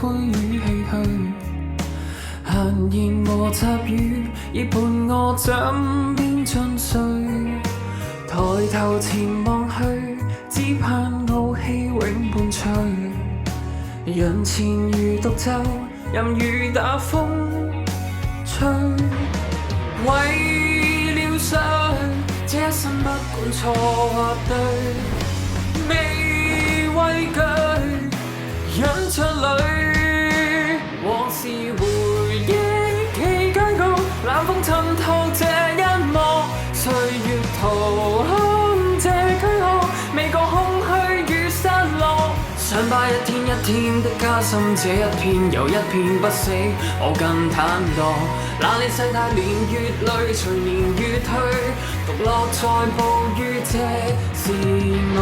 灰與唏噓，閒言和雜語已伴我枕邊進睡。抬頭前望去，只盼傲氣永伴隨。人前如獨奏，任雨打風吹。為了想這一生不管錯或對，未畏懼，忍着淚，往事回憶期間高，冷風襯透這一幕，歲月掏空這軀殼，未覺空虛與失落。想把一天一天的加深，這一片又一片不死，我更坦蕩。那你世態年月裏，隨年月退，獨樂在暴雨，這是我。